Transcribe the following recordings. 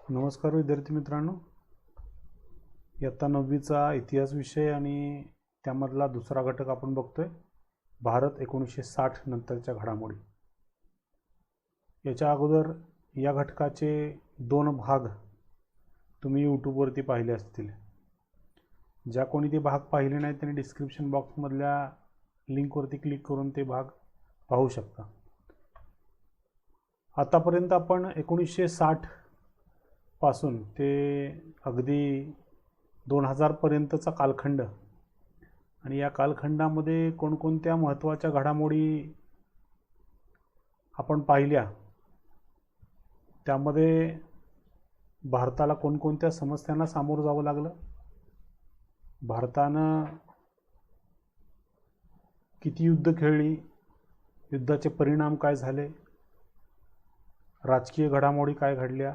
नमस्कार विद्यार्थी मित्रांनो, इयत्ता 9वीचा इतिहास विषय आणि त्यामधला दुसरा घटक आपण बघतोय, भारत 1960 नंतरच्या घडामोडी। याच्या अगोदर या घटकाचे 2 भाग तुम्ही यूट्यूबवरती पाहिले असतील। ज्या कोणी ते भाग पाहिले नाही त्यांनी डिस्क्रिप्शन बॉक्समधल्या लिंकवरती क्लिक करून ते भाग पाहू शकता। आतापर्यंत आपण 1960 पासून ते अगदी 2000 पर्यंतचा कालखंड आणि या कालखंडामध्ये कोणकोणत्या महत्त्वाच्या घडामोडी आपण पाहिल्या, त्यामध्ये भारताला कोणकोणत्या समस्यांना सामोरं जावं लागलं, भारतानं किती युद्ध खेळली, युद्धाचे परिणाम काय झाले, राजकीय घडामोडी काय घडल्या,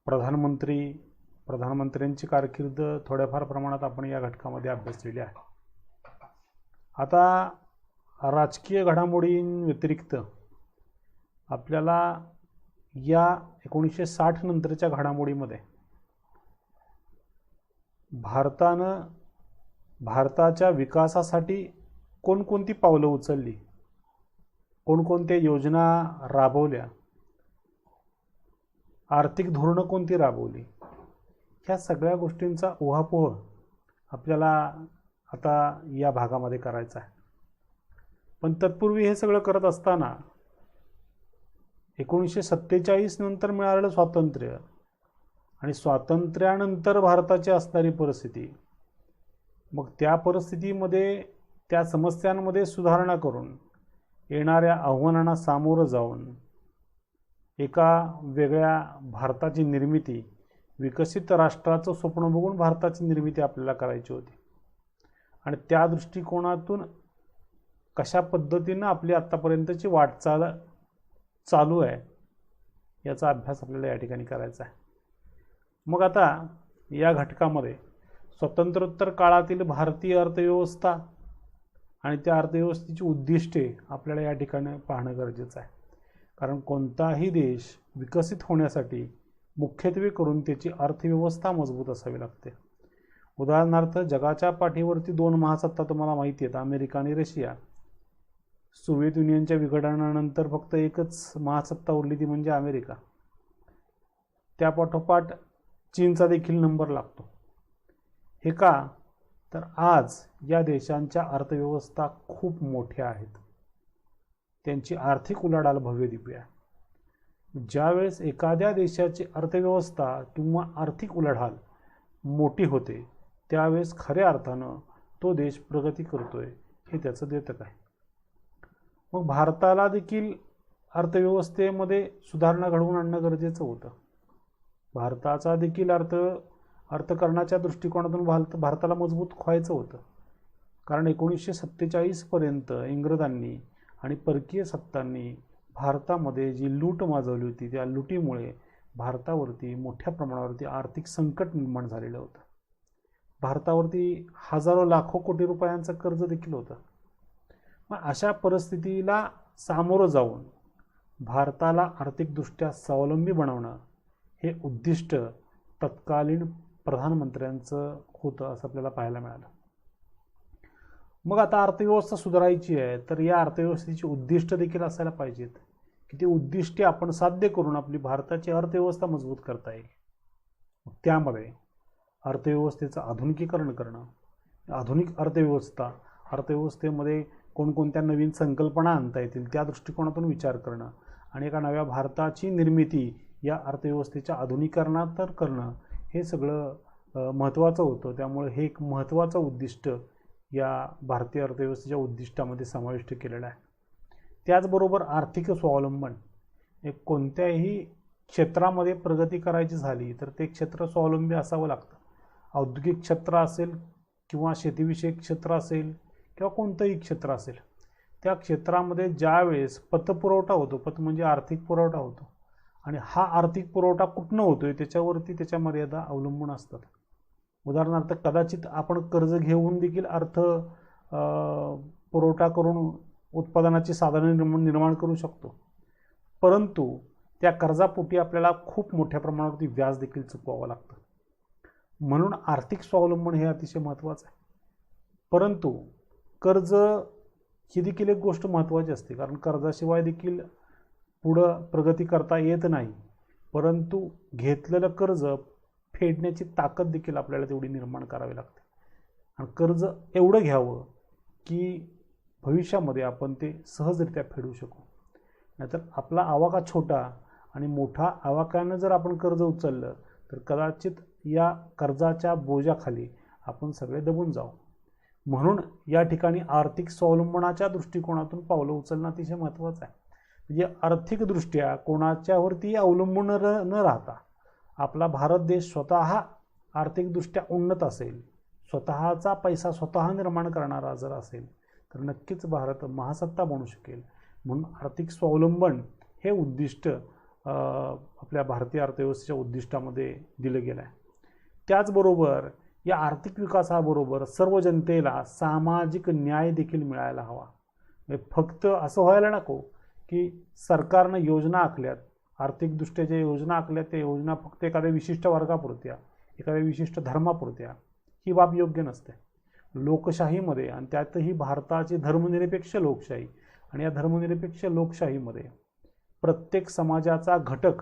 प्रधानमंत्र्यांची कारकीर्द थोड्याफार प्रमाणात आपण या घटकामध्ये अभ्यासलेली आहे। आता राजकीय घडामोडींव्यतिरिक्त आपल्याला या 1960 नंतरच्या घडामोडीमध्ये भारताच्या विकासासाठी कोणकोणती पावलं उचलली, कोणकोणत्या योजना राबवल्या, आर्थिक धोरणं कोणती राबवली, ह्या सगळ्या गोष्टींचा उहापोह आपल्याला आता या भागामध्ये करायचा आहे। पण तत्पूर्वी हे सगळं करत असताना 1947 नंतर मिळालेलं स्वातंत्र्य आणि स्वातंत्र्यानंतर भारताची असणारी परिस्थिती, मग त्या परिस्थितीमध्ये त्या समस्यांमध्ये सुधारणा करून येणाऱ्या आव्हानांना सामोरं जाऊन एका वेगळ्या भारताची निर्मिती, विकसित राष्ट्राचं स्वप्न बघून भारताची निर्मिती आपल्याला करायची होती आणि त्या दृष्टिकोनातून कशा पद्धतीनं आपली आत्तापर्यंतची वाटचाल चालू आहे याचा अभ्यास आपल्याला या ठिकाणी करायचा आहे। मग आता या घटकामध्ये स्वातंत्र्योत्तर काळातील भारतीय अर्थव्यवस्था आणि त्या अर्थव्यवस्थेची उद्दिष्टे आपल्याला या ठिकाणी पाहणं गरजेचं आहे, कारण कोणताही देश विकसित होण्यासाठी मुख्यत्वे करून त्याची अर्थव्यवस्था मजबूत असावी लागते। उदाहरणार्थ, जगाच्या पाठीवरती 2 महासत्ता तुम्हाला माहिती आहेत, अमेरिका आणि रशिया। सोव्हिएत युनियनच्या विघटनानंतर फक्त एकच महासत्ता उरली, ती म्हणजे अमेरिका। त्यापाठोपाठ चीनचा देखील नंबर लागतो। हे का? तर आज या देशांच्या अर्थव्यवस्था खूप मोठ्या आहेत, त्यांची आर्थिक उलाढाल भव्य दिव्य आहे। ज्यावेळेस एखाद्या देशाची अर्थव्यवस्था किंवा आर्थिक उलाढाल मोठी होते, त्यावेळेस खऱ्या अर्थानं तो देश प्रगती करतोय हे त्याचं द्योतक आहे। मग भारताला देखील अर्थव्यवस्थेमध्ये सुधारणा घडवून आणणं गरजेचं होतं। भारताचा देखील अर्थकारणाच्या दृष्टिकोनातून भारताला मजबूत व्हायचं होतं, कारण 1947 पर्यंत इंग्रजांनी आणि परकीय सत्तांनी भारतामध्ये जी लूट माजवली होती, त्या लुटीमुळे भारतावरती मोठ्या प्रमाणावरती आर्थिक संकट निर्माण झालेलं होतं। भारतावरती हजारो लाखो कोटी रुपयांचं कर्ज देखील होतं। मग अशा परिस्थितीला सामोरं जाऊन भारताला आर्थिकदृष्ट्या स्वावलंबी बनवणं हे उद्दिष्ट तत्कालीन प्रधानमंत्र्यांचं होतं, असं आपल्याला पाहायला मिळालं। मग आता अर्थव्यवस्था सुधारायची आहे, तर या अर्थव्यवस्थेची उद्दिष्ट देखील असायला पाहिजेत की ती उद्दिष्टे आपण साध्य करून आपली भारताची अर्थव्यवस्था मजबूत करता येईल। त्यामध्ये अर्थव्यवस्थेचं आधुनिकीकरण करणं, आधुनिक अर्थव्यवस्थेमध्ये कोणकोणत्या नवीन संकल्पना आणता येतील त्या दृष्टिकोनातून विचार करणं आणि एका नव्या भारताची निर्मिती या अर्थव्यवस्थेच्या आधुनिकीकरणात करणं हे सगळं महत्त्वाचं होतं। त्यामुळे हे एक महत्त्वाचं उद्दिष्ट या भारतीय अर्थव्यवस्थेच्या उद्दिष्टामध्ये समाविष्ट केलेलं आहे। त्याचबरोबर आर्थिक स्वावलंबन, एक कोणत्याही क्षेत्रामध्ये प्रगती करायची झाली तर ते क्षेत्र स्वावलंबी असावं लागतं। औद्योगिक क्षेत्र असेल किंवा शेतीविषयक क्षेत्र असेल किंवा कोणतंही क्षेत्र असेल, त्या क्षेत्रामध्ये ज्यावेळेस पतपुरवठा होतो, पत म्हणजे आर्थिक पुरवठा होतो, आणि हा आर्थिक पुरवठा कुठनं होतोय त्याच्यावरती त्याच्या मर्यादा अवलंबून असतात। उदाहरणार्थ, कदाचित आपण कर्ज घेऊन देखील पुरवठा करून उत्पादनाची साधने निर्माण करू शकतो, परंतु त्या कर्जापोटी आपल्याला खूप मोठ्या प्रमाणावरती व्याज देखील चुकवावं लागतं. म्हणून आर्थिक स्वावलंबन हे अतिशय महत्त्वाचं आहे. परंतु कर्ज ही देखील एक गोष्ट महत्त्वाची असते, कारण कर्जाशिवाय देखील पुढं प्रगती करता येत नाही. परंतु घेतलेलं कर्ज फेडण्याची ताकद देखील आपल्याला तेवढी निर्माण करावी लागते आणि कर्ज एवढं घ्यावं की भविष्यामध्ये आपण ते सहजरित्या फेडू शकू. नाहीतर आपला आवाका छोटा आणि मोठा आवाक्यानं जर आपण कर्ज उचललं तर कदाचित या कर्जाच्या बोजाखाली आपण सगळे दबून जाऊ. म्हणून या ठिकाणी आर्थिक स्वावलंबनाच्या दृष्टिकोनातून पावलं उचलणं अतिशय महत्त्वाचं आहे. म्हणजे आर्थिकदृष्ट्या कोणाच्यावरती अवलंबून न राहता आपला भारत देश स्वतः आर्थिकदृष्ट्या उन्नत असेल, स्वतःचा पैसा स्वतः निर्माण करणारा जर असेल तर नक्कीच भारत महासत्ता बनू शकेल. म्हणून आर्थिक स्वावलंबन हे उद्दिष्ट आपल्या भारतीय अर्थव्यवस्थेच्या उद्दिष्टामध्ये दिलं गेलं आहे. त्याचबरोबर या आर्थिक विकासाबरोबर सर्व जनतेला सामाजिक न्याय देखील मिळायला हवा. फक्त असं व्हायला नको की सरकारनं योजना आखल्यात, आर्थिकदृष्ट्या ज्या योजना आखल्यात त्या योजना फक्त एखाद्या विशिष्ट वर्गापुरत्या, एखाद्या विशिष्ट धर्मापुरत्या, ही बाब योग्य नसते. लोकशाहीमध्ये आणि त्यातही भारताची धर्मनिरपेक्ष लोकशाही आणि या धर्मनिरपेक्ष लोकशाहीमध्ये प्रत्येक समाजाचा घटक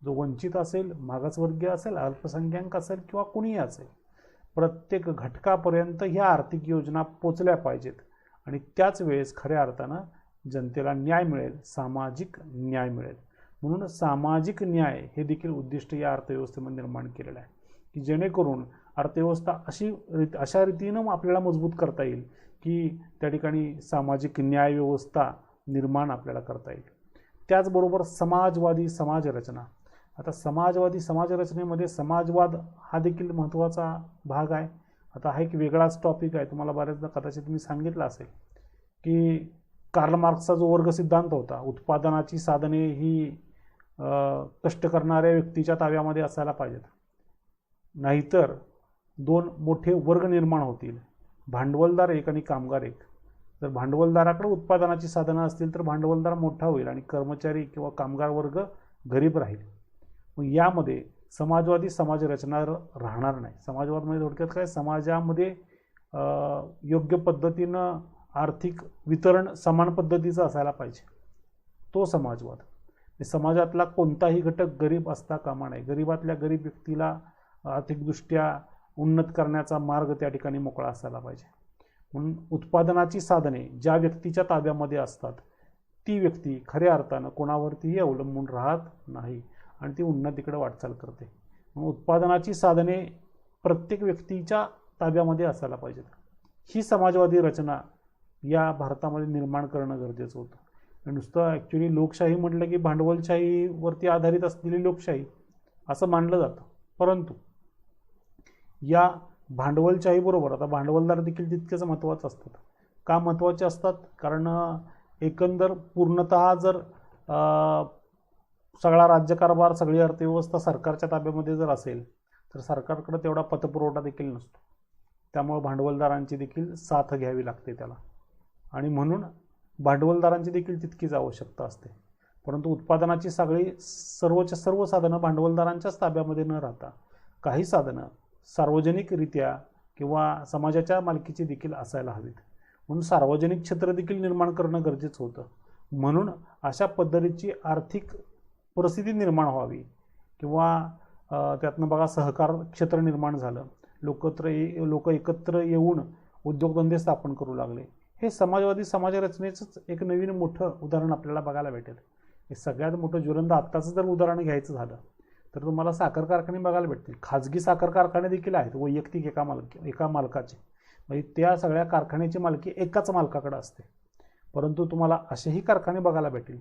जो वंचित असेल, मागासवर्गीय असेल, अल्पसंख्याक असेल किंवा कुणीही असेल, प्रत्येक घटकापर्यंत ह्या आर्थिक योजना पोचल्या पाहिजेत आणि त्याच वेळेस खऱ्या अर्थानं जनतेला न्याय मिळेल, सामाजिक न्याय मिळेल. म्हणून सामाजिक न्याय हे देखील उद्दिष्ट या अर्थव्यवस्थेमध्ये निर्माण केलेलं आहे की जेणेकरून अर्थव्यवस्था अशा रीतीनं आपल्याला मजबूत करता येईल की त्या ठिकाणी सामाजिक न्याय व्यवस्था निर्माण आपल्याला करता येईल. त्याचबरोबर समाजवादी समाजरचना. आता समाजवादी समाजरचनेमध्ये समाजवाद हा देखील महत्त्वाचा भाग आहे. आता हा एक वेगळाच टॉपिक आहे, तुम्हाला बऱ्याचदा कदाचित मी सांगितलं असेल की कार्ल मार्क्सचा जो वर्ग सिद्धांत होता, उत्पादनाची साधने ही कष्ट करणाऱ्या व्यक्तीच्या ताब्यामध्ये असायला पाहिजेत, नाहीतर दोन मोठे वर्ग निर्माण होतील, भांडवलदार एक आणि कामगार एक. जर भांडवलदाराकडे उत्पादनाची साधनं असतील तर भांडवलदार मोठा होईल आणि कर्मचारी किंवा कामगार वर्ग गरीब राहील. मग यामध्ये समाजवादी समाजरचना राहणार नाही. समाजवाद म्हणजे थोडक्यात काय, समाजामध्ये योग्य पद्धतीनं आर्थिक वितरण समान पद्धतीचं असायला पाहिजे, तो समाजवाद. समाजातला कोणताही घटक गरीब असता कामा नये. गरीबातल्या गरीब व्यक्तीला आर्थिकदृष्ट्या उन्नत करण्याचा मार्ग त्या ठिकाणी मोकळा असायला पाहिजे. म्हणून उत्पादनाची साधने ज्या व्यक्तीच्या ताब्यामध्ये असतात ती व्यक्ती खऱ्या अर्थानं कोणावरतीही अवलंबून राहत नाही आणि ती उन्नतीकडे वाटचाल करते. म्हणून उत्पादनाची साधने प्रत्येक व्यक्तीच्या ताब्यामध्ये असायला पाहिजेत. ही समाजवादी रचना या भारतामध्ये निर्माण करणं गरजेचं होतं. नुसतं ॲक्च्युली लोकशाही म्हटलं की भांडवलशाहीवरती आधारित असलेली लोकशाही असं मानलं जातं. परंतु या भांडवलशाहीबरोबर आता भांडवलदार देखील तितकेच महत्त्वाचे असतात. का महत्त्वाचे असतात? कारण एकंदर पूर्णतः जर सगळा राज्यकारभार, सगळी अर्थव्यवस्था सरकारच्या ताब्यामध्ये जर असेल तर सरकारकडे तेवढा पतपुरवठा देखील नसतो. त्यामुळे भांडवलदारांची देखील साथ घ्यावी लागते त्याला आणि म्हणून भांडवलदारांची देखील तितकीच आवश्यकता असते. परंतु उत्पादनाची सर्व साधनं भांडवलदारांच्याच ताब्यामध्ये न राहता काही साधनं सार्वजनिकरित्या किंवा समाजाच्या मालकीची देखील असायला हवीत. म्हणून सार्वजनिक क्षेत्र देखील निर्माण करणं गरजेचं होतं. म्हणून अशा पद्धतीची आर्थिक परिस्थिती निर्माण व्हावी किंवा त्यातनं बघा सहकार क्षेत्र निर्माण झालं, लोक एकत्र येऊन उद्योगधंदे स्थापन करू लागले. हे समाजवादी समाजरचनेचंच एक नवीन मोठं उदाहरण आपल्याला बघायला भेटेल. हे सगळ्यात मोठं ज्वलंत आत्ताचं जर उदाहरण घ्यायचं झालं तर तुम्हाला साखर कारखाने बघायला भेटतील. खाजगी साखर कारखाने देखील आहेत वैयक्तिक एका मालकाचे, म्हणजे त्या सगळ्या कारखान्याची मालकी एकाच मालकाकडे असते. परंतु तुम्हाला असेही कारखाने बघायला भेटतील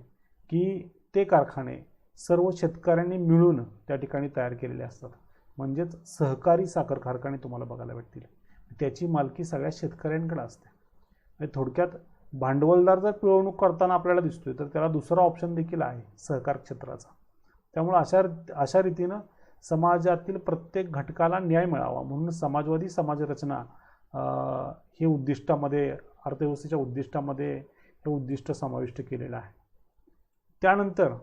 की ते कारखाने सर्व शेतकऱ्यांनी मिळून त्या ठिकाणी तयार केलेले असतात. म्हणजेच सहकारी साखर कारखाने तुम्हाला बघायला भेटतील, त्याची मालकी सगळ्या शेतकऱ्यांकडे असते. म्हणजे थोडक्यात भांडवलदार जर पिळवणूक करताना आपल्याला दिसतोय तर त्याला दुसरा ऑप्शन देखील आहे सहकार क्षेत्राचा. त्यामुळे अशा रीतीनं समाजातील प्रत्येक घटकाला न्याय मिळावा म्हणून समाजवादी समाजरचना हे उद्दिष्टामध्ये, अर्थव्यवस्थेच्या उद्दिष्टामध्ये हे उद्दिष्ट समाविष्ट केलेलं आहे. त्यानंतर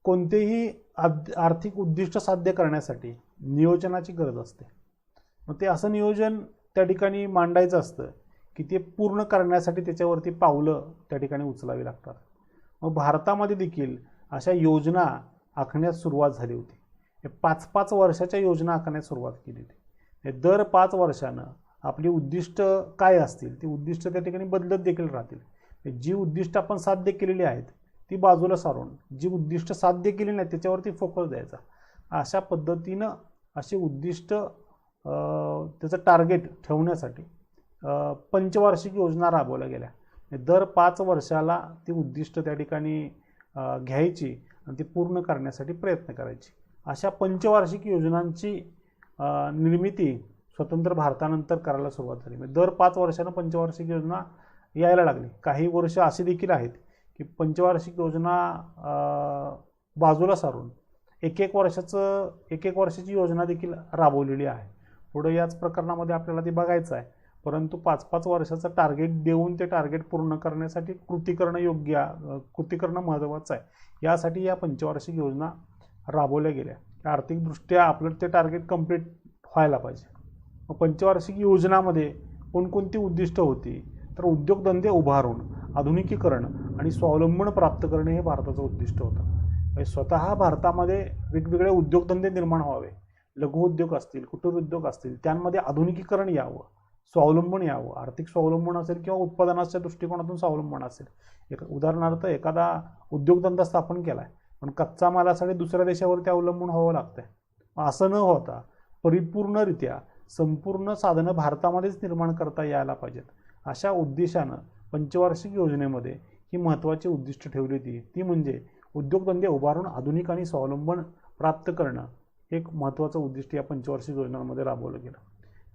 कोणतेही आर्थिक उद्दिष्ट साध्य करण्यासाठी नियोजनाची गरज असते. मग ते असं नियोजन त्या ठिकाणी मांडायचं असतं की ते पूर्ण करण्यासाठी त्याच्यावरती पावलं त्या ठिकाणी उचलावी लागतात. मग भारतामध्ये देखील अशा योजना आखण्यास सुरुवात झाली होती. 5-5 वर्षाच्या योजना आखण्यास सुरुवात केली होती. दर 5 वर्षानं आपली उद्दिष्ट काय असतील ती उद्दिष्ट त्या ठिकाणी बदलत देखील राहतील. जी उद्दिष्ट आपण साध्य केलेली आहेत ती बाजूला सारून जी उद्दिष्ट साध्य केली नाही त्याच्यावरती फोकस द्यायचा. अशा पद्धतीनं असे उद्दिष्ट त्याचं टार्गेट ठेवण्यासाठी पंचवार्षिक योजना राबवल्या गेल्या. दर 5 वर्षाला ती उद्दिष्ट त्या ठिकाणी घ्यायची आणि ती पूर्ण करण्यासाठी प्रयत्न करायची. अशा पंचवार्षिक योजनांची निर्मिती स्वतंत्र भारतानंतर करायला सुरुवात झाली. दर 5 वर्षांना पंचवार्षिक योजना यायला लागली. काही वर्ष असे देखील आहेत की पंचवार्षिक योजना बाजूला सारून एक एक वर्षाची योजना देखील राबवलेली आहे. पुढे याच प्रकरणामध्ये आपल्याला ते बघायचं आहे. परंतु 5-5 वर्षाचं टार्गेट देऊन ते टार्गेट पूर्ण करण्यासाठी कृती करणं महत्त्वाचं आहे. यासाठी या पंचवार्षिक योजना राबवल्या गेल्या. आर्थिकदृष्ट्या आपलं ते टार्गेट कंप्लीट व्हायला पाहिजे. मग पंचवार्षिक योजनामध्ये कोणकोणती उद्दिष्ट होती तर उद्योगधंदे उभारून आधुनिकीकरण आणि स्वावलंबन प्राप्त करणे हे भारताचं उद्दिष्ट होतं. स्वतः भारतामध्ये वेगवेगळे उद्योगधंदे निर्माण व्हावे. लघुउद्योग असतील, कुटीर उद्योग असतील, त्यांमध्ये आधुनिकीकरण यावं, स्वावलंबन यावं. आर्थिक स्वावलंबन असेल किंवा उत्पादनाच्या दृष्टिकोनातून स्वावलंबन असेल. उदाहरणार्थ एखादा उद्योगधंदा स्थापन केला आहे पण कच्चा मालासाठी दुसऱ्या देशावरती अवलंबून व्हावं लागतंय. असं न होता परिपूर्णरित्या संपूर्ण साधनं भारतामध्येच निर्माण करता यायला पाहिजेत. अशा उद्देशानं पंचवार्षिक योजनेमध्ये ही महत्त्वाची उद्दिष्ट ठेवली होती. ती म्हणजे उद्योगधंदे उभारून आधुनिक आणि स्वावलंबन प्राप्त करणं हे एक महत्त्वाचं उद्दिष्ट या पंचवार्षिक योजनांमध्ये राबवलं गेलं.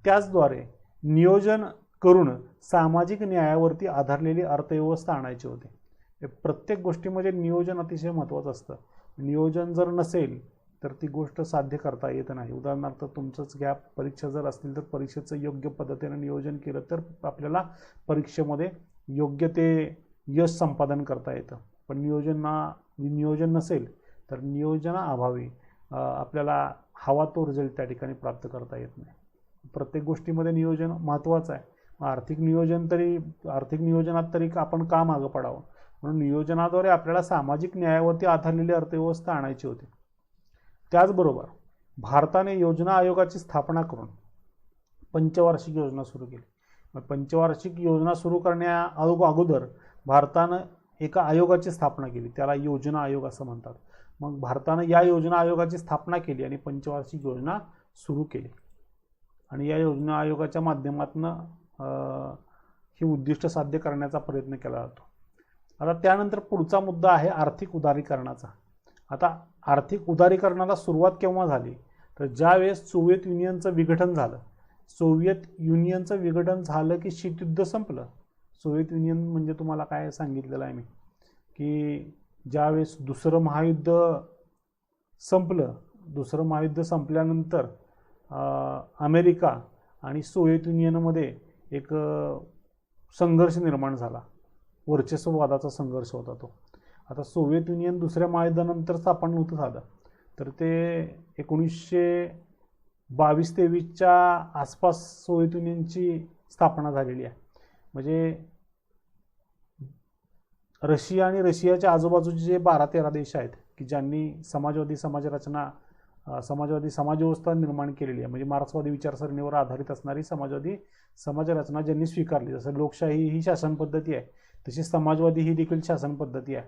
त्याचद्वारे नियोजन करून सामाजिक न्यायावरती आधारलेली अर्थव्यवस्था आणायची होती. प्रत्येक गोष्टीमध्ये नियोजन अतिशय महत्त्वाचं असतं. नियोजन जर नसेल तर ती गोष्ट साध्य करता येत नाही. उदाहरणार्थ तुमचंच घ्या, परीक्षा जर असतील तर परीक्षेचं योग्य पद्धतीने नियोजन केलं तर आपल्याला परीक्षेमध्ये योग्य ते यश संपादन करता येतं. पण नियोजन नसेल तर नियोजनाअभावी आपल्याला हवा तो रिझल्ट त्या ठिकाणी प्राप्त करता येत नाही. प्रत्येक गोष्टीमध्ये नियोजन महत्त्वाचं आहे. आर्थिक नियोजनात तरी आपण का मागं पडावं. म्हणून नियोजनाद्वारे आपल्याला सामाजिक न्यायावरती आधारलेली अर्थव्यवस्था आणायची होती. त्याचबरोबर भारताने योजना आयोगाची स्थापना करून पंचवार्षिक योजना सुरू केली. पंचवार्षिक योजना सुरू करण्या अगोदर भारतानं एका आयोगाची स्थापना केली. त्याला योजना आयोग असं म्हणतात. मग भारतानं या योजना आयोगाची स्थापना केली आणि पंचवार्षिक योजना सुरू केली आणि या योजना आयोगाच्या माध्यमातून ही उद्दिष्ट साध्य करण्याचा प्रयत्न केला जातो. आता त्यानंतर पुढचा मुद्दा आहे आर्थिक उदारीकरणाचा. आता आर्थिक उदारीकरणाला सुरुवात केव्हा झाली तर ज्यावेळेस सोव्हिएत युनियनचं विघटन झालं की शीतयुद्ध संपलं. सोव्हिएत युनियन म्हणजे तुम्हाला काय सांगितलेलं आहे मी की ज्यावेळेस दुसरं महायुद्ध संपल्यानंतर अमेरिका आणि सोव्हिएत युनियनमध्ये एक संघर्ष निर्माण झाला. वर्चस्ववादाचा संघर्ष होता तो. आता सोव्हिएत युनियन दुसऱ्या महायुद्धानंतर स्थापन नव्हतं झालं तर ते 1922-23च्या आसपास सोव्हिएत युनियनची स्थापना झालेली आहे. म्हणजे रशिया आणि रशियाच्या आजूबाजूचे जे 12-13 देश आहेत की ज्यांनी समाजवादी समाजव्यवस्था निर्माण केलेली आहे. म्हणजे मार्क्सवादी विचारसरणीवर आधारित असणारी समाजवादी समाजरचना ज्यांनी स्वीकारली. जसं लोकशाही ही शासन पद्धती आहे तशी समाजवादी ही देखील शासन पद्धती आहे.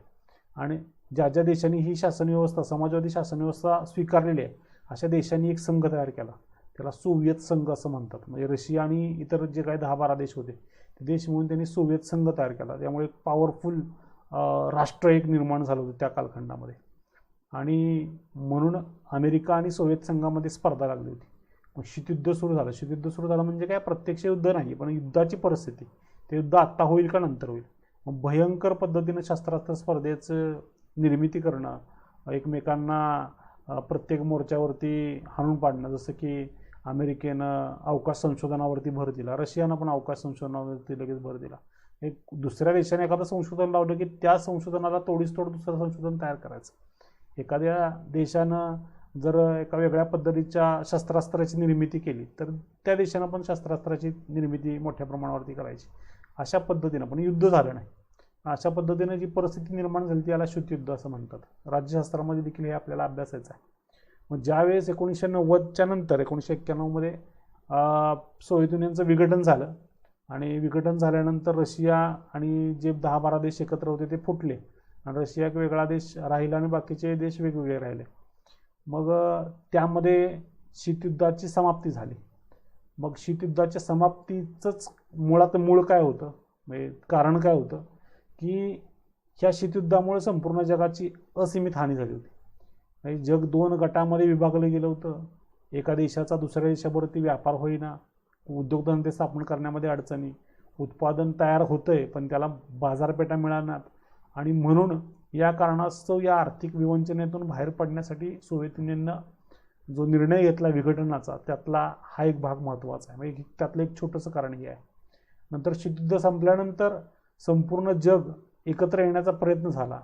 आणि ज्या ज्या देशांनी ही समाजवादी शासनव्यवस्था स्वीकारलेली आहे अशा देशांनी एक संघ तयार केला. त्याला सोव्हिएत संघ असं म्हणतात. म्हणजे रशिया आणि इतर जे काही 10-12 देश होते ते देश म्हणून त्यांनी सोव्हिएत संघ तयार केला. त्यामुळे एक पॉवरफुल राष्ट्र एक निर्माण झालं होतं त्या कालखंडामध्ये. आणि म्हणून अमेरिका आणि सोव्हिएत संघामध्ये स्पर्धा लागली होती. मग शीतयुद्ध सुरू झालं म्हणजे काय प्रत्यक्ष युद्ध नाही पण युद्धाची परिस्थिती. ते युद्ध आत्ता होईल का नंतर होईल. मग भयंकर पद्धतीनं शस्त्रास्त्र स्पर्धेचं निर्मिती करणं, एकमेकांना प्रत्येक मोर्चावरती हाणून पाडणं. जसं की अमेरिकेनं अवकाश संशोधनावरती भर दिला, रशियानं पण अवकाश संशोधनावरती लगेच भर दिला. एक दुसऱ्या देशाने एखादं संशोधन लावलं की त्या संशोधनाला तोडीस तोड दुसरं संशोधन तयार करायचं. एखाद्या देशानं जर एका वेगळ्या पद्धतीच्या शस्त्रास्त्राची निर्मिती केली तर त्या देशानं पण शस्त्रास्त्राची निर्मिती मोठ्या प्रमाणावरती करायची. अशा पद्धतीनं पण युद्ध झालं नाही. अशा पद्धतीनं जी परिस्थिती निर्माण झाली त्याला शीतयुद्ध असं म्हणतात. राज्यशास्त्रामध्ये देखील हे आपल्याला अभ्यासायचं आहे. मग ज्यावेळेस 1990च्या नंतर 1991मध्ये सोव्हिएत युनियनचं विघटन झालं आणि विघटन झाल्यानंतर रशिया आणि जे 10-12 देश एकत्र होते ते फुटले आणि रशिया एक वेगळा देश राहिला आणि बाकीचे देश वेगवेगळे राहिले. मग त्यामध्ये शीतयुद्धाची समाप्ती झाली. मग शीतयुद्धाच्या समाप्तीचंच मुळात मूळ काय होतं, म्हणजे कारण काय होतं की ह्या शीतयुद्धामुळे संपूर्ण जगाची असीमित हानी झाली होती. म्हणजे जग 2 गटामध्ये विभागलं गेलं होतं. एका देशाचा दुसऱ्या देशाबरोबर व्यापार होईना, उद्योगधंदे स्थापन करण्यामध्ये अडचणी, उत्पादन तयार होतंय पण त्याला बाजारपेठा मिळणार आणि म्हणून या कारणास्तव या आर्थिक विवंचनेतून बाहेर पडण्यासाठी सोव्हिएत युनियननं जो निर्णय घेतला विघटनाचा त्यातला हा एक भाग महत्त्वाचा आहे. म्हणजे त्यातलं एक छोटंसं कारण हे आहे. नंतर शीतयुद्ध संपल्यानंतर संपूर्ण जग एकत्र येण्याचा प्रयत्न झाला.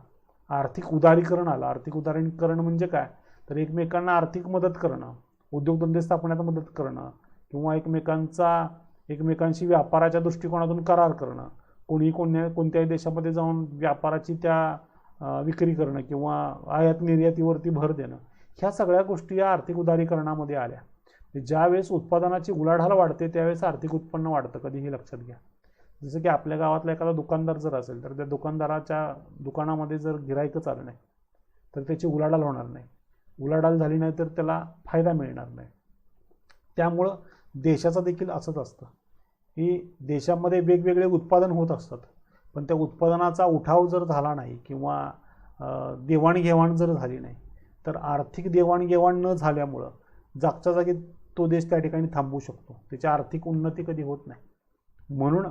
आर्थिक उदारीकरण आलं. आर्थिक उदारीकरण म्हणजे काय तर एकमेकांना आर्थिक मदत करणं, उद्योगधंदे स्थापण्यात मदत करणं किंवा एकमेकांशी व्यापाराच्या दृष्टिकोनातून करार करणं, कोणत्याही देशामध्ये जाऊन व्यापाराची त्या विक्री करणं किंवा आयात निर्यातीवरती भर देणं, ह्या सगळ्या गोष्टी या आर्थिक उदारीकरणामध्ये आल्या. ज्यावेळेस उत्पादनाची उलाढाल वाढते त्यावेळेस आर्थिक उत्पन्न वाढतं. कधीही लक्षात घ्या. जसं की आपल्या गावातला एखादा दुकानदार जर असेल तर त्या दुकानदाराच्या दुकानामध्ये जर गिराईकच आलं नाही तर त्याची उलाढाल होणार नाही. उलाढाल झाली नाही तर त्याला फायदा मिळणार नाही. त्यामुळं देशाचं देखील असंच असतं की देशामध्ये वेगवेगळे उत्पादन होत असतात पण त्या उत्पादनाचा उठाव जर झाला नाही किंवा देवाणघेवाण जर झाली नाही तर आर्थिक देवाणघेवाण न झाल्यामुळं जागच्या जागी तो देश त्या ठिकाणी थांबू शकतो. त्याची आर्थिक उन्नती कधी होत नाही. म्हणून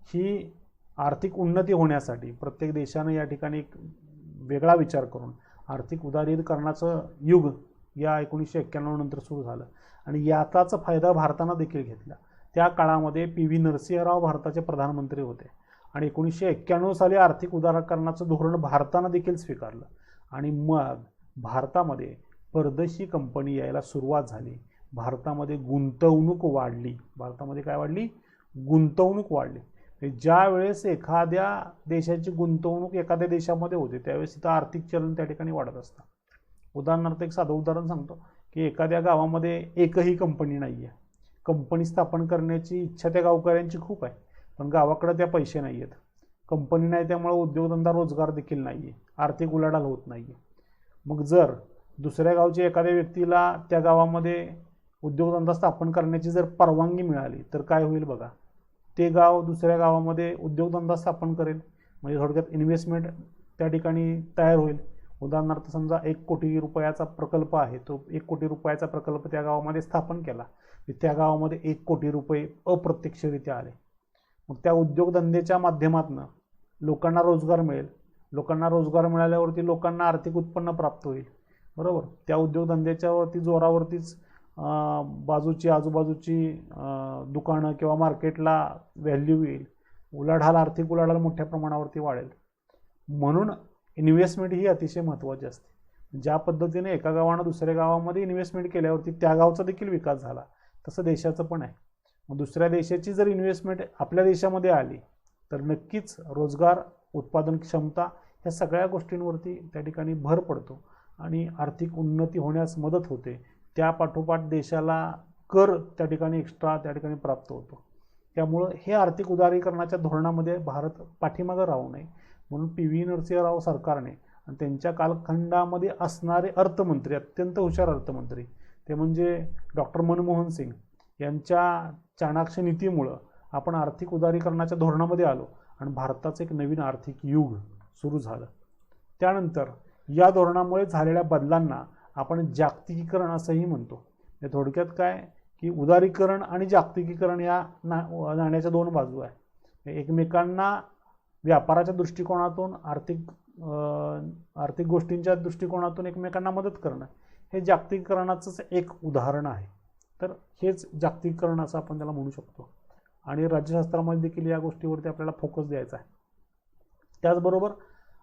ही आर्थिक उन्नती होण्यासाठी प्रत्येक देशानं या ठिकाणी एक वेगळा विचार करून आर्थिक उदारीकरणाचं युग या 1991 नंतर सुरू झालं आणि याचाच फायदा भारतानं देखील घेतला. त्या काळामध्ये PV नरसिंहराव भारताचे प्रधानमंत्री होते आणि 1991 साली आर्थिक उदारीकरणाचं धोरण भारतानं देखील स्वीकारलं आणि मग भारतामध्ये परदेशी कंपनी यायला सुरुवात झाली. भारतामध्ये गुंतवणूक वाढली. भारतामध्ये काय वाढली? गुंतवणूक वाढली. ज्या वेळेस एखाद्या देशाची गुंतवणूक एखाद्या देशामध्ये होते त्यावेळेस तिथं आर्थिक चलन त्या ठिकाणी वाढत असतं. उदाहरणार्थ एक साधं उदाहरण सांगतो की एखाद्या गावामध्ये एकही कंपनी नाही आहे. कंपनी स्थापन करण्याची इच्छा त्या गावकऱ्यांची खूप आहे पण गावाकडे त्या पैसे नाही आहेत. कंपनी नाही त्यामुळे उद्योगधंदा रोजगार देखील नाही आहे. आर्थिक उलाढाल होत नाही आहे. मग जर दुसऱ्या गावच्या एखाद्या व्यक्तीला त्या गावामध्ये उद्योगधंदा स्थापन करण्याची जर परवानगी मिळाली तर काय होईल बघा. ते गाव दुसऱ्या गावामध्ये उद्योगधंदा स्थापन करेल. म्हणजे थोडक्यात इन्व्हेस्टमेंट त्या ठिकाणी तयार होईल. उदाहरणार्थ समजा 1 कोटी रुपयाचा प्रकल्प आहे, तो 1 कोटी रुपयाचा प्रकल्प त्या गावामध्ये स्थापन केला, त्या गावामध्ये 1 कोटी रुपये अप्रत्यक्षरित्या आले. मग त्या उद्योगधंद्याच्या माध्यमातून लोकांना रोजगार मिळेल. लोकांना रोजगार मिळाल्यावरती लोकांना आर्थिक उत्पन्न प्राप्त होईल. बरोबर. त्या उद्योगधंद्याच्यावरती जोरावरतीच आजूबाजूची दुकानं किंवा मार्केटला व्हॅल्यू येईल. आर्थिक उलाढाल मोठ्या प्रमाणावरती वाढेल. म्हणून इन्व्हेस्टमेंट ही अतिशय महत्त्वाची असते. ज्या पद्धतीने एका गावानं दुसऱ्या गावामध्ये इन्व्हेस्टमेंट केल्यावरती त्या गावचा देखील विकास झाला तसं देशाचं पण आहे. मग दुसऱ्या देशाची जर इन्व्हेस्टमेंट आपल्या देशामध्ये आली तर नक्कीच रोजगार, उत्पादन क्षमता ह्या सगळ्या गोष्टींवरती त्या ठिकाणी भर पडतो आणि आर्थिक उन्नती होण्यास मदत होते. त्या पाठोपाठ देशाला कर त्या ठिकाणी एक्स्ट्रा त्या ठिकाणी प्राप्त होतो. त्यामुळं हे आर्थिक उदारीकरणाच्या धोरणामध्ये भारत पाठीमागं राहू नये म्हणून PV नरसिंहराव सरकारने आणि त्यांच्या कालखंडामध्ये असणारे अर्थमंत्री, अत्यंत हुशार अर्थमंत्री, ते म्हणजे डॉक्टर मनमोहन सिंग यांच्या चाणाक्ष नीतीमुळं आपण आर्थिक उदारीकरणाच्या धोरणामध्ये आलो आणि भारताचं एक नवीन आर्थिक युग सुरू झालं. त्यानंतर या धोरणामुळे झालेल्या बदलांना आपण जागतिकीकरण असंही म्हणतो. थोडक्यात काय की उदारीकरण आणि जागतिकीकरण या नाण्याच्या 2 बाजू आहे. एकमेकांना व्यापाराच्या दृष्टिकोनातून आर्थिक गोष्टींच्या दृष्टिकोनातून एकमेकांना मदत करणं हे जागतिकीकरणाचंच एक उदाहरण आहे. तर हेच जागतिकीकरण असं आपण त्याला म्हणू शकतो आणि राज्यशास्त्रामध्ये देखील या गोष्टीवरती आपल्याला फोकस द्यायचा आहे. त्याचबरोबर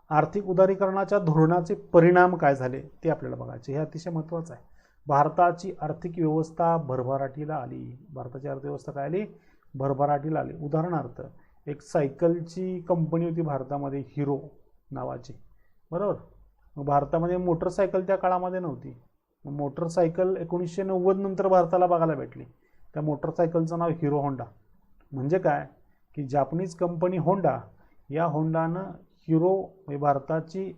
आर्थिक उदारीकरणाच्या धोरणाचे परिणाम काय झाले ते आपल्याला बघायचे. हे अतिशय महत्त्वाचं आहे. भारताची आर्थिक व्यवस्था भरभराटीला आली. भारताची अर्थव्यवस्था काय आली? भरभराटीला आली. उदाहरणार्थ एक सायकलची कंपनी होती भारतामध्ये, हिरो नावाची, बरोबर. मग भारतामध्ये मोटरसायकल त्या काळामध्ये नव्हती. मोटरसायकल 1990 नंतर भारताला बघायला भेटली. त्या मोटरसायकलचं नाव हिरो होंडा. म्हणजे काय की जापनीज कंपनी होंडा, या होंडानं हिरो म्हणजे भारताची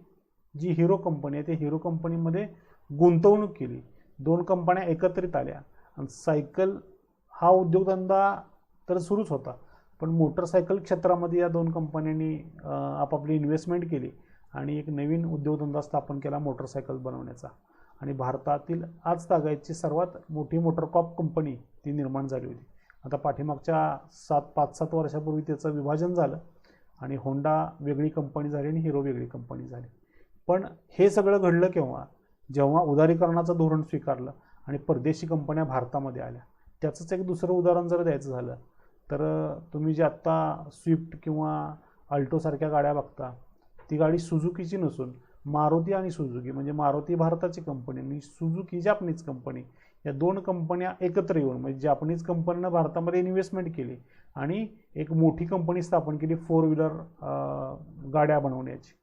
जी हिरो कंपनी आहे, ते हिरो कंपनीमध्ये गुंतवणूक केली. दोन कंपन्या एकत्रित आल्या आणि सायकल हा उद्योगधंदा तर सुरूच होता, पण मोटरसायकल क्षेत्रामध्ये या दोन कंपन्यांनी आपापली इन्व्हेस्टमेंट केली आणि एक नवीन उद्योगधंदा स्थापन केला मोटरसायकल बनवण्याचा. आणि भारतातील आज तागायची सर्वात मोठी मोटरकॉप कंपनी ती निर्माण झाली होती. आता पाठीमागच्या 5-7 वर्षापूर्वी त्याचं विभाजन झालं आणि होंडा वेगळी कंपनी झाली आणि हिरो वेगळी कंपनी झाली. पण हे सगळं घडलं केव्हा? जेव्हा उदारीकरणाचं धोरण स्वीकारलं आणि परदेशी कंपन्या भारतामध्ये आल्या. त्याचंच एक दुसरं उदाहरण जर द्यायचं झालं तर तुम्ही जे आत्ता स्विफ्ट किंवा अल्टोसारख्या गाड्या बघता, ती गाडी सुझुकीची नसून मारुती आणि सुझुकी, म्हणजे मारुती भारताची कंपनी आणि सुझुकी जापनीज कंपनी, या दोन कंपन्या एकत्र येऊन म्हणजे जापनीज कंपनीनं भारतामध्ये इन्व्हेस्टमेंट केली आणि एक मोठी कंपनी स्थापन केली 4 व्हीलर गाड्या बनवण्याची.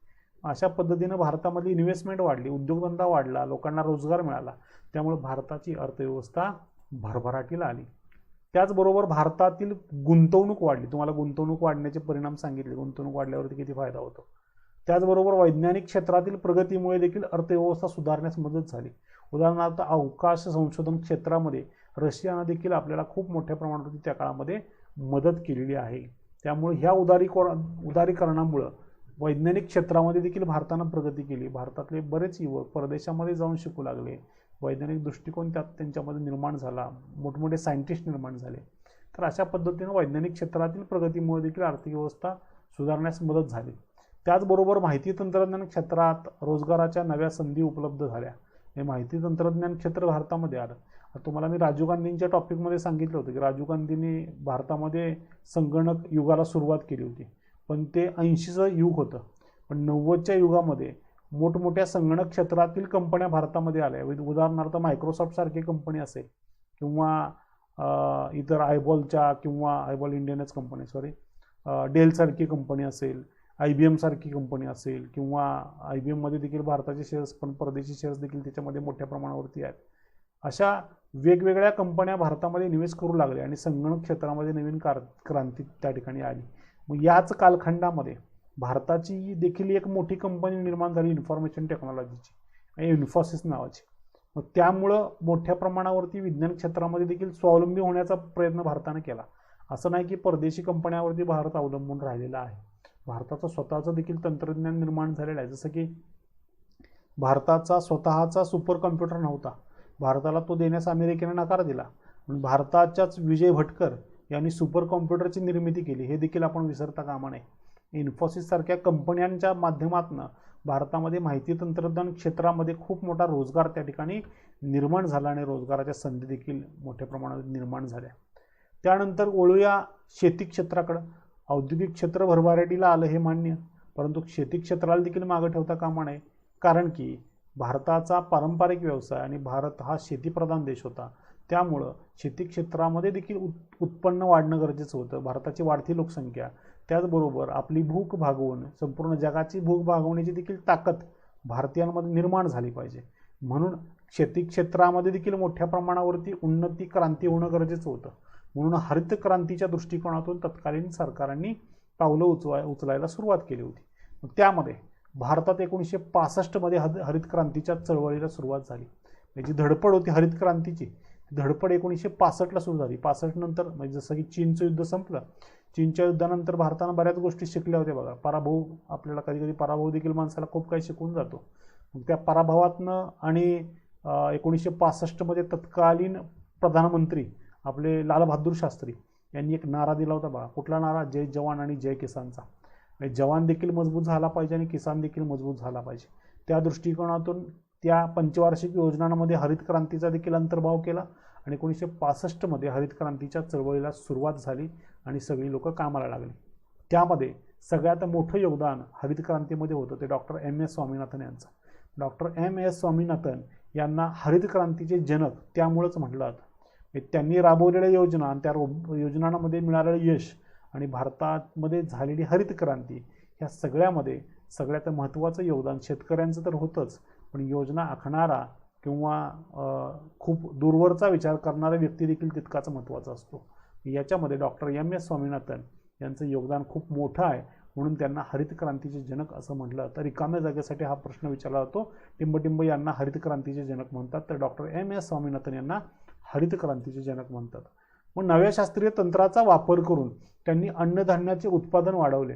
अशा पद्धतीनं भारतामध्ये इन्व्हेस्टमेंट वाढली, उद्योगधंदा वाढला, लोकांना रोजगार मिळाला. त्यामुळे भारताची अर्थव्यवस्था भरभराटीला आली. त्याचबरोबर भारतातील गुंतवणूक वाढली. तुम्हाला गुंतवणूक वाढण्याचे परिणाम सांगितले, गुंतवणूक वाढल्यावरती किती फायदा होतो. त्याचबरोबर वैज्ञानिक क्षेत्रातील प्रगतीमुळे देखील अर्थव्यवस्था सुधारण्यास मदत झाली. उदाहरणार्थ अवकाश संशोधन क्षेत्रामध्ये रशियानं देखील आपल्याला खूप मोठ्या प्रमाणावरती त्या काळामध्ये मदत केलेली आहे. त्यामुळे ह्या उदारीकरणामुळं वैज्ञानिक क्षेत्रामध्ये देखील भारतानं प्रगती केली. भारतातले बरेच युवक परदेशामध्ये जाऊन शिकू लागले. वैज्ञानिक दृष्टिकोन त्यात त्यांच्यामध्ये निर्माण झाला, मोठमोठे सायंटिस्ट निर्माण झाले. तर अशा पद्धतीनं वैज्ञानिक क्षेत्रातील प्रगतीमुळे देखील आर्थिक व्यवस्था सुधारण्यास मदत झाली. त्याचबरोबर माहिती तंत्रज्ञान क्षेत्रात रोजगाराच्या नव्या संधी उपलब्ध झाल्या. हे माहिती तंत्रज्ञान क्षेत्र भारतामध्ये आलं. तुम्हाला मी राजीव गांधींच्या टॉपिकमध्ये सांगितलं होतं की राजीव गांधींनी भारतामध्ये संगणक युगाला सुरुवात केली होती, पण ते 80चं युग होतं. पण 90च्या युगामध्ये मोठमोठ्या संगणक क्षेत्रातील कंपन्या भारतामध्ये आल्या. उदाहरणार्थ मायक्रोसॉफ्ट सारखी कंपनी असेल किंवा इतर आयबॉलच्या किंवा आयबॉल इंडियनच कंपनी डेल सारखी कंपनी असेल, IBM सारखी कंपनी असेल किंवा IBM मध्ये देखील भारताचे शेअर्स पण परदेशी शेअर्स देखील त्याच्यामध्ये मोठ्या प्रमाणावरती आहेत. अशा वेगवेगळ्या कंपन्या भारतामध्ये इन्व्हेस्ट करू लागल्या आणि संगणक क्षेत्रामध्ये नवीन क्रांती त्या ठिकाणी आली. मग याच कालखंडामध्ये भारताची देखील एक मोठी कंपनी निर्माण झाली इन्फॉर्मेशन टेक्नॉलॉजीची, इन्फोसिस नावाची. मग त्यामुळं मोठ्या प्रमाणावरती विज्ञान क्षेत्रामध्ये देखील स्वावलंबी होण्याचा प्रयत्न भारतानं केला. असं नाही की परदेशी कंपन्यावरती भारत अवलंबून राहिलेला आहे. भारताचं स्वतःचं देखील तंत्रज्ञान निर्माण झालेलं आहे. जसं की भारताचा स्वतःचा सुपर कॉम्प्युटर नव्हता, भारताला तो देण्यास अमेरिकेने नकार दिला. म्हणून भारताच्याच विजय भटकर यांनी सुपर कॉम्प्युटरची निर्मिती केली, हे देखील आपण विसरता कामा नये. इन्फोसिस सारख्या कंपन्यांच्या माध्यमातून भारतामध्ये माहिती तंत्रज्ञान क्षेत्रामध्ये खूप मोठा रोजगार त्या ठिकाणी निर्माण झाला आणि रोजगाराच्या संधी देखील मोठ्या प्रमाणात निर्माण झाल्या. त्यानंतर वळूया शेती क्षेत्राकडं. औद्योगिक क्षेत्र भरभराटीला आलं हे मान्य, परंतु शेती क्षेत्राला देखील मागं ठेवता कामा नये. कारण की भारताचा पारंपरिक व्यवसाय आणि भारत हा शेतीप्रधान देश होता. त्यामुळं शेती क्षेत्रामध्ये देखील उत्पन्न वाढणं गरजेचं होतं. भारताची वाढती लोकसंख्या, त्याचबरोबर आपली भूक भागवून संपूर्ण जगाची भूक भागवण्याची देखील ताकद भारतीयांमध्ये निर्माण झाली पाहिजे. म्हणून शेती क्षेत्रामध्ये देखील मोठ्या प्रमाणावरती उन्नती क्रांती होणं गरजेचं होतं. म्हणून हरित क्रांतीच्या दृष्टिकोनातून तत्कालीन सरकारांनी पावलं उचलायला सुरुवात केली होती. त्यामध्ये भारतात 1965 मध्ये हरित क्रांतीच्या चळवळीला सुरुवात झाली. जी धडपड होती हरित क्रांतीची, धडपड 1965ला सुरू झाली. 65 नंतर म्हणजे जसं की चीनचं युद्ध संपलं, चीनच्या युद्धानंतर भारतानं बऱ्याच गोष्टी शिकल्या होत्या. बघा, पराभव, आपल्याला कधी कधी पराभव देखील माणसाला खूप काही शिकवून जातो. मग त्या पराभवातनं आणि 1965 मध्ये तत्कालीन प्रधानमंत्री आपले लाल बहादूर शास्त्री यांनी एक नारा दिला होता. बघा, कुठला नारा? जय जवान आणि जय किसानचा. जवान देखील मजबूत झाला पाहिजे आणि किसान देखील मजबूत झाला पाहिजे. त्या दृष्टिकोनातून त्या पंचवार्षिक योजनांमध्ये हरित क्रांतीचा देखील अंतर्भाव केला आणि 1965 मध्ये हरित क्रांतीच्या चळवळीला सुरुवात झाली आणि सगळी लोक कामाला लागली. त्यामध्ये सगळ्यात मोठं योगदान हरित क्रांतीमध्ये होतं ते डॉक्टर एम एस स्वामीनाथन यांचं. डॉक्टर एम एस स्वामीनाथन यांना हरित क्रांतीचे जनक त्यामुळंच म्हटलं जातं. त्यांनी राबवलेल्या योजना आणि त्या योजनांमध्ये मिळालेलं यश आणि भारतामध्ये झालेली हरित क्रांती ह्या सगळ्यामध्ये सगळ्यात महत्त्वाचं योगदान शेतकऱ्यांचं तर होतंच, पण योजना आखणारा किंवा खूप दूरवरचा विचार करणारा व्यक्ती देखील तितकाच महत्त्वाचा असतो. याच्यामध्ये डॉक्टर एम एस स्वामीनाथन यांचं योगदान खूप मोठं आहे, म्हणून त्यांना हरित क्रांतीचे जनक असं म्हटलं. तर रिकाम्या जागेसाठी हा प्रश्न विचारला जातो. टिंबटिंब यांना हरित क्रांतीचे जनक म्हणतात, तर डॉक्टर एम एस स्वामीनाथन यांना हरित क्रांतीचे जनक म्हणतात. मग नव्या शास्त्रीय तंत्राचा वापर करून त्यांनी अन्नधान्याचे उत्पादन वाढवले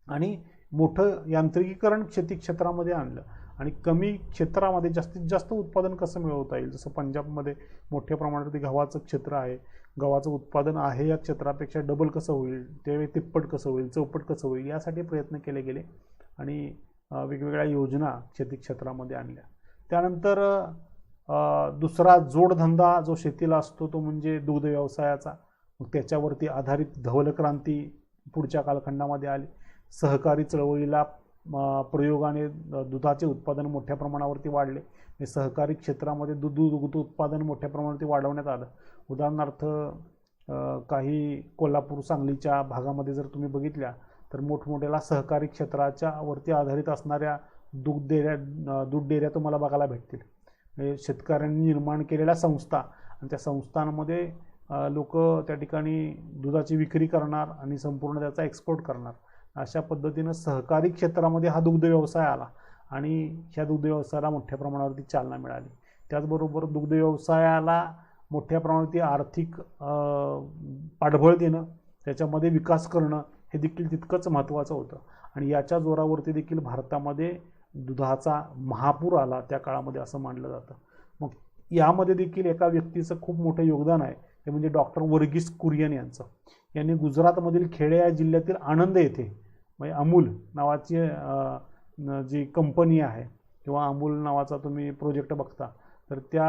आणि मोठं यांत्रिकीकरण शेती क्षेत्रामध्ये आणलं आणि कमी क्षेत्रामध्ये जास्तीत जास्त उत्पादन कसं मिळवता येईल. जसं पंजाबमध्ये मोठ्या प्रमाणात गव्हाचं क्षेत्र आहे, गव्हाचं उत्पादन आहे या क्षेत्रापेक्षा डबल कसं होईल, ते तिप्पट कसं होईल, चौपट कसं होईल, यासाठी प्रयत्न केले गेले आणि वेगवेगळ्या योजना शेती क्षेत्रामध्ये आणल्या. त्यानंतर दुसरा जोडधंदा जो शेतीला असतो तो म्हणजे दुग्ध व्यवसायाचा. मग त्याच्यावरती आधारित धवल क्रांती पुढच्या कालखंडामध्ये आली. सहकारी चळवळीला प्रयोगाने दुधाचे उत्पादन मोठ्या प्रमाणावरती वाढले. सहकारी क्षेत्रामध्ये दुग्ध उत्पादन मोठ्या प्रमाणावरती वाढवण्यात आलं. उदाहरणार्थ काही कोल्हापूर सांगलीच्या भागामध्ये जर तुम्ही बघितल्या तर मोठमोठ्याला सहकारी क्षेत्राच्या वरती आधारित असणाऱ्या दूध डेऱ्या तुम्हाला बघायला भेटतील. शेतकऱ्यांनी निर्माण केलेल्या संस्था आणि त्या संस्थांमध्ये लोक त्या ठिकाणी दुधाची विक्री करणार आणि संपूर्ण त्याचा एक्सपोर्ट करणार. अशा पद्धतीनं सहकारी क्षेत्रामध्ये हा दुग्ध व्यवसाय आला आणि ह्या दुग्ध व्यवसायाला मोठ्या प्रमाणावरती चालना मिळाली. त्याचबरोबर दुग्ध व्यवसायाला मोठ्या प्रमाणावरती आर्थिक पाठबळ देणं, त्याच्यामध्ये विकास करणं हे देखील तितकंच महत्त्वाचं होतं आणि याच्या जोरावरती देखील भारतामध्ये दुधाचा महापूर आला त्या काळामध्ये असं मानलं जातं. मग यामध्ये देखील एका व्यक्तीचं खूप मोठं योगदान आहे, ते म्हणजे डॉक्टर वर्गीस कुरियन यांचं. यांनी गुजरातमधील खेडे या जिल्ह्यातील आणंद येथे म्हणजे अमूल नावाची जी कंपनी आहे किंवा अमूल नावाचा तुम्ही प्रोजेक्ट बघता तर त्या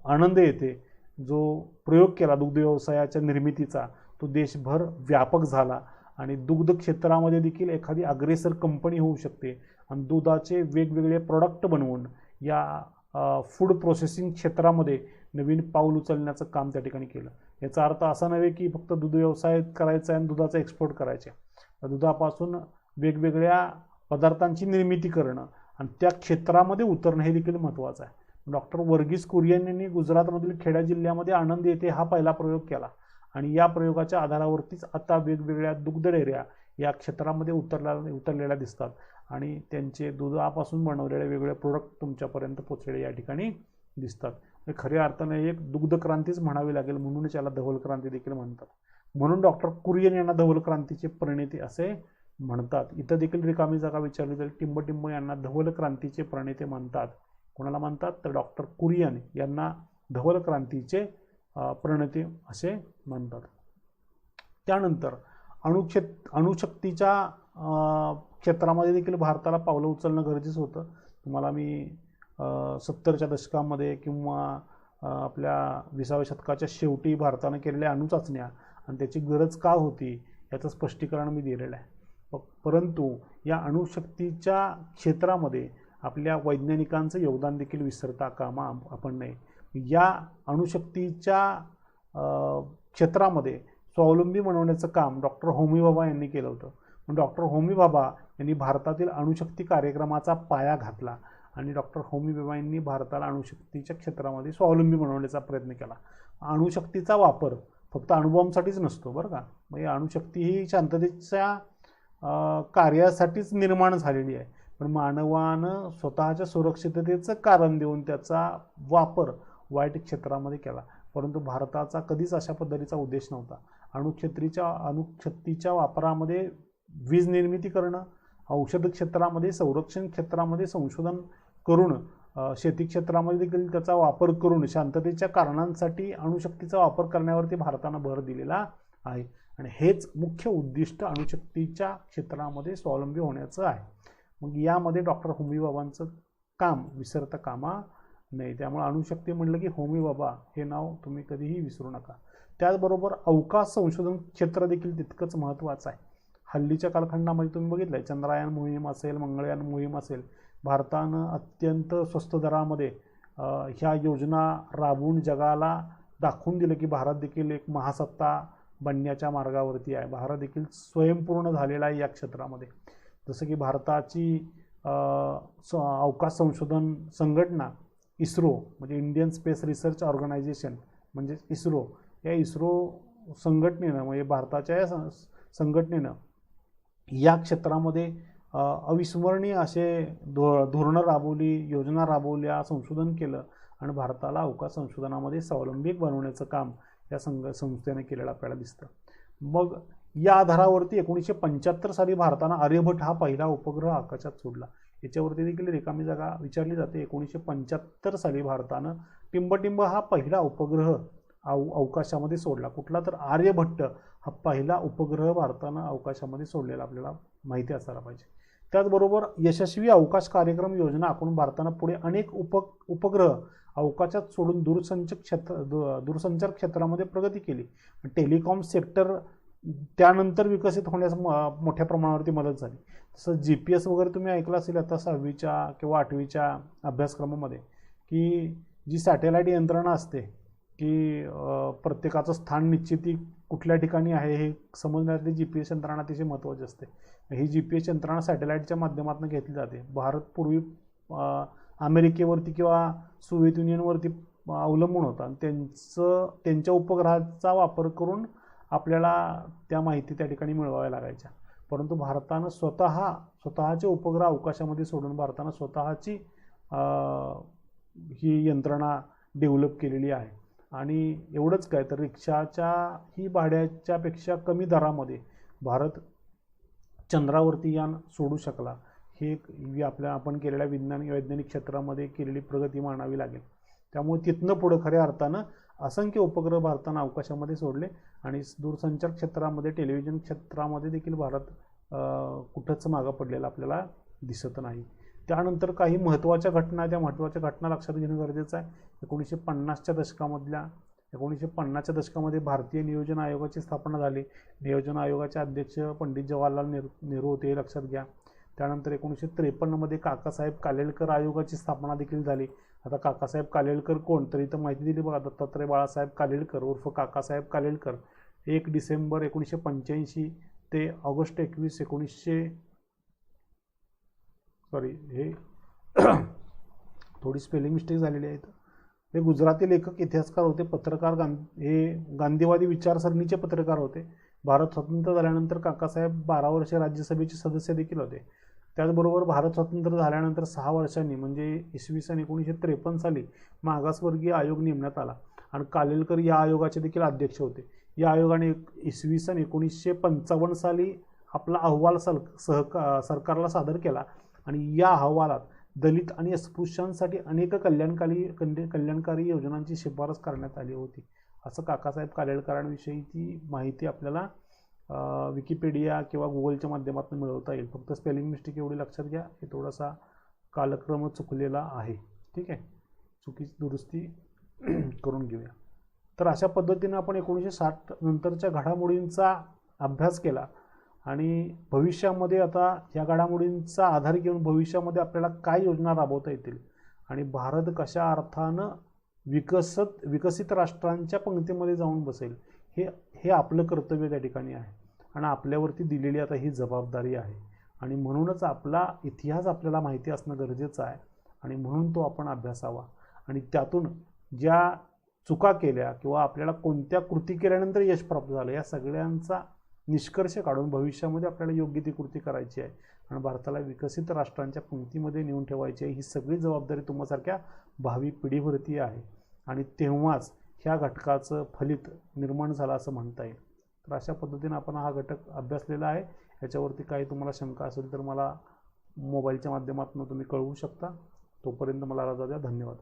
आणंद येथे जो प्रयोग केला दुग्ध व्यवसायाच्या निर्मितीचा तो देशभर व्यापक झाला आणि दुग्ध क्षेत्रामध्ये देखील एखादी अग्रेसर कंपनी होऊ शकते आणि दुधाचे वेगवेगळे प्रोडक्ट बनवून या फूड प्रोसेसिंग क्षेत्रामध्ये नवीन पाऊल उचलण्याचं काम त्या ठिकाणी केलं. याचा अर्थ असा नव्हे की फक्त दूध व्यवसाय करायचा आहे आणि दुधाचा एक्सपोर्ट करायचे. दुधापासून वेगवेगळ्या पदार्थांची निर्मिती करणं आणि त्या क्षेत्रामध्ये उतरणं हे देखील महत्त्वाचं आहे. डॉक्टर वर्गीस कुरियन यांनी गुजरातमधील खेडा जिल्ह्यामध्ये आणंद येथे हा पहिला प्रयोग केला आणि या प्रयोगाच्या आधारावरतीच आता वेगवेगळ्या दुग्ध डेऱ्या या क्षेत्रामध्ये उतरलेल्या दिसतात आणि त्यांचे दुधापासून बनवलेले वेगवेगळे प्रोडक्ट तुमच्यापर्यंत पोचलेले या ठिकाणी दिसतात. खऱ्या अर्थाने एक दुग्ध क्रांतीच म्हणावी लागेल, म्हणूनच याला धवल क्रांती देखील म्हणतात. म्हणून डॉक्टर कुरियन यांना धवल क्रांतीचे प्रणेते असे म्हणतात. इथं देखील रिकामी जागा विचारली तर टिंबटिंब यांना धवल क्रांतीचे प्रणेते म्हणतात. कोणाला म्हणतात तर डॉक्टर कुरियन यांना धवल क्रांतीचे प्रणेते असे म्हणतात. त्यानंतर अणुशक्तीच्या क्षेत्रामध्ये देखील भारताला पावलं उचलणं गरजेचं होतं. तुम्हाला मी 70च्या दशकामध्ये किंवा आपल्या 20व्या शतकाच्या शेवटी भारतानं केलेल्या अणुचाचण्या आणि त्याची गरज का होती याचं स्पष्टीकरण मी दिलेलं आहे. परंतु या अणुशक्तीच्या क्षेत्रामध्ये आपल्या वैज्ञानिकांचं योगदान देखील विसरता कामा आपण नये. या अणुशक्तीच्या क्षेत्रामध्ये स्वावलंबी बनवण्याचं काम डॉक्टर होमी भाभा यांनी केलं होतं. डॉक्टर होमी भाभा यांनी भारतातील अणुशक्ती कार्यक्रमाचा पाया घातला आणि डॉक्टर होमी भाभा यांनी भारताला अणुशक्तीच्या क्षेत्रामध्ये स्वावलंबी बनवण्याचा प्रयत्न केला. अणुशक्तीचा वापर फक्त अणुबॉम्बसाठीच नसतो बरं का. म्हणजे अणुशक्ती ही शांततेच्या कार्यासाठीच निर्माण झालेली आहे, पण मानवानं स्वतःच्या सुरक्षिततेचं कारण देऊन त्याचा वापर वाईट क्षेत्रामध्ये केला. परंतु भारताचा कधीच अशा पद्धतीचा उद्देश नव्हता. अणुशक्तीच्या वापरामध्ये वीज निर्मिती करणं, औषध क्षेत्रामध्ये, संरक्षण क्षेत्रामध्ये संशोधन करून, शेती क्षेत्रामध्ये देखील त्याचा वापर करून शांततेच्या कारणांसाठी अणुशक्तीचा वापर करण्यावरती भारतानं भर दिलेला आहे आणि हेच मुख्य उद्दिष्ट अणुशक्तीच्या क्षेत्रामध्ये स्वावलंबी होण्याचं आहे. मग यामध्ये डॉक्टर होमी भाभांचं काम विसरता कामा नाही. त्यामुळे अणुशक्ती म्हटलं की होमी भाभा हे नाव तुम्ही कधीही विसरू नका. त्याचबरोबर अवकाश संशोधन क्षेत्र देखील तितकंच महत्त्वाचं आहे. हल्लीच्या कालखंडामध्ये तुम्ही बघितलं चंद्रयान मोहीम असेल, मंगळयान मोहीम असेल, भारतानं अत्यंत स्वस्त दरामध्ये ह्या योजना राबवून जगाला दाखवून दिलं की भारत देखील एक महासत्ता बनण्याच्या मार्गावरती आहे. भारत देखील स्वयंपूर्ण झालेला आहे या क्षेत्रामध्ये. जसं की भारताची अवकाश संशोधन संघटना इस्रो म्हणजे इंडियन स्पेस रिसर्च ऑर्गनायझेशन म्हणजे इस्रो, या इस्रो संघटनेनं म्हणजे भारताच्या या संघटनेनं या क्षेत्रामध्ये अविस्मरणीय असे धोरणं राबवली, योजना राबवल्या, संशोधन केलं आणि भारताला अवकाश संशोधनामध्ये स्वावलंबी बनवण्याचं काम या संस्थेने केलेलं आपल्याला दिसतं. मग या आधारावरती 1975 साली भारतानं आर्यभट्ट हा पहिला उपग्रह आकाशात सोडला. याच्यावरती देखील रिकामी जागा विचारली जाते. 1975 साली भारतानं टिंबटिंब हा पहिला उपग्रह अवकाशामध्ये सोडला. कुठला तर आर्यभट्ट हा पहिला उपग्रह भारतानं अवकाशामध्ये सोडलेला आपल्याला माहिती असायला पाहिजे. त्याचबरोबर यशस्वी अवकाश कार्यक्रम योजना आखून भारतानं पुढे अनेक उपग्रह अवकाशात सोडून दूरसंचार क्षेत्रामध्ये प्रगती केली. टेलिकॉम सेक्टर त्यानंतर विकसित होण्यास मोठ्या प्रमाणावरती मदत झाली. तसं GPS वगैरे तुम्ही ऐकलं असेल आता 6वीच्या किंवा 8वीच्या अभ्यासक्रमामध्ये की जी सॅटेलाईट यंत्रणा असते की प्रत्येकाचं स्थान निश्चिती कुठल्या ठिकाणी आहे हे समजण्यासाठी GPS यंत्रणा अतिशय महत्त्वाची असते. ही GPS यंत्रणा सॅटेलाईटच्या माध्यमातून घेतली जाते. भारत पूर्वी अमेरिकेवरती किंवा सोव्हिएत युनियनवरती अवलंबून होता आणि त्यांच्या उपग्रहाचा वापर करून आपल्याला त्या माहिती त्या ठिकाणी मिळवाव्या लागायच्या. परंतु भारतानं स्वतःचे उपग्रह अवकाशामध्ये सोडून भारतानं स्वतःची ही यंत्रणा डेव्हलप केलेली आहे. आणि एवढंच काय तर रिक्षाच्या ही भाड्याच्या पेक्षा कमी दरामध्ये भारत चंद्रावरती यान सोडू शकला. हे आपण केलेल्या वैज्ञानिक क्षेत्रामध्ये केलेली प्रगती मानावी लागेल. त्यामुळे तिथनं पुढं खऱ्या अर्थानं असंख्य उपग्रह भारतानं अवकाशामध्ये सोडले आणि दूरसंचार क्षेत्रामध्ये, टेलिव्हिजन क्षेत्रामध्ये देखील भारत कुठंच मागं पडलेला आपल्याला दिसत नाही. त्यानंतर काही महत्त्वाच्या घटना, त्या महत्त्वाच्या घटना लक्षात घेणं गरजेचं आहे. 1950च्या दशकामध्ये भारतीय नियोजन आयोगाची स्थापना झाली. नियोजन आयोगाचे अध्यक्ष पंडित जवाहरलाल नेहरू होते, हे लक्षात घ्या. त्यानंतर 1953मध्ये काकासाहेब कालेलकर आयोगाची स्थापना देखील झाली. आता काकासाहेब कालेलकर कोण, तर इथं माहिती दिली बघा. दत्तात्रय बाळासाहेब कालेलकर उर्फ काकासाहेब कालेलकर 1 डिसेंबर 1985 ते ऑगस्ट 21 हे थोडी स्पेलिंग मिस्टेक झालेली आहे. हे गुजराती लेखक, इतिहासकार होते, पत्रकार, हे गांधीवादी विचारसरणीचे पत्रकार होते. भारत स्वतंत्र झाल्यानंतर काकासाहेब 12 वर्षे राज्यसभेचे सदस्य देखील होते. त्याचबरोबर भारत स्वतंत्र झाल्यानंतर 6 वर्षांनी म्हणजे इसवी सन 1953 साली मागासवर्गीय आयोग नेमण्यात आला आणि कालेलकर या आयोगाचे देखील अध्यक्ष होते. या आयोगाने इसवी सन 1955 साली आपला अहवाल सरकारला सादर केला आणि या अहवालात दलित आणि अस्पृश्यांसाठी अनेक कल्याणकारी योजनांची शिफारस करण्यात आली होती. असं काकासाहेब कालेलकरांविषयीची माहिती आपल्याला विकिपीडिया किंवा गुगलच्या माध्यमातून मिळवता येईल. फक्त स्पेलिंग मिस्टेक एवढी लक्षात घ्या, हे थोडासा कालक्रम चुकलेला आहे. ठीक आहे, चुकीची दुरुस्ती करून घेऊया. तर अशा पद्धतीनं आपण 1960 नंतरच्या घडामोडींचा अभ्यास केला आणि भविष्यामध्ये आता या घडामोडींचा आधार घेऊन भविष्यामध्ये आपल्याला काय योजना राबवता येतील आणि भारत कशा अर्थानं विकसित राष्ट्रांच्या पंक्तीमध्ये जाऊन बसेल हे आपलं कर्तव्य त्या ठिकाणी आहे आणि आपल्यावरती दिलेली आता ही जबाबदारी आहे. आणि म्हणूनच आपला इतिहास आपल्याला माहिती असणं गरजेचं आहे आणि म्हणून तो आपण अभ्यासावा आणि त्यातून ज्या चुका केल्या किंवा आपल्याला कोणत्या कृती केल्यानंतर यश प्राप्त झालं या सगळ्यांचा निष्कर्ष काढून भविष्यामध्ये आपल्याला योग्य ती कृती करायची आहे आणि भारताला विकसित राष्ट्रांच्या पंक्तीमध्ये नेऊन ठेवायची आहे. ही सगळी जबाबदारी तुम्हासारख्या भावी पिढीवरती आहे आणि तेव्हाच ह्या घटकाचं फलित निर्माण झालं असं म्हणता येईल. तर अशा पद्धतीने आपण हा घटक अभ्यासलेला आहे. याच्यावरती काही तुम्हाला शंका असेल तर मला मोबाईलच्या माध्यमातून तुम्ही कळवू शकता. तोपर्यंत मला रजा द्या. धन्यवाद.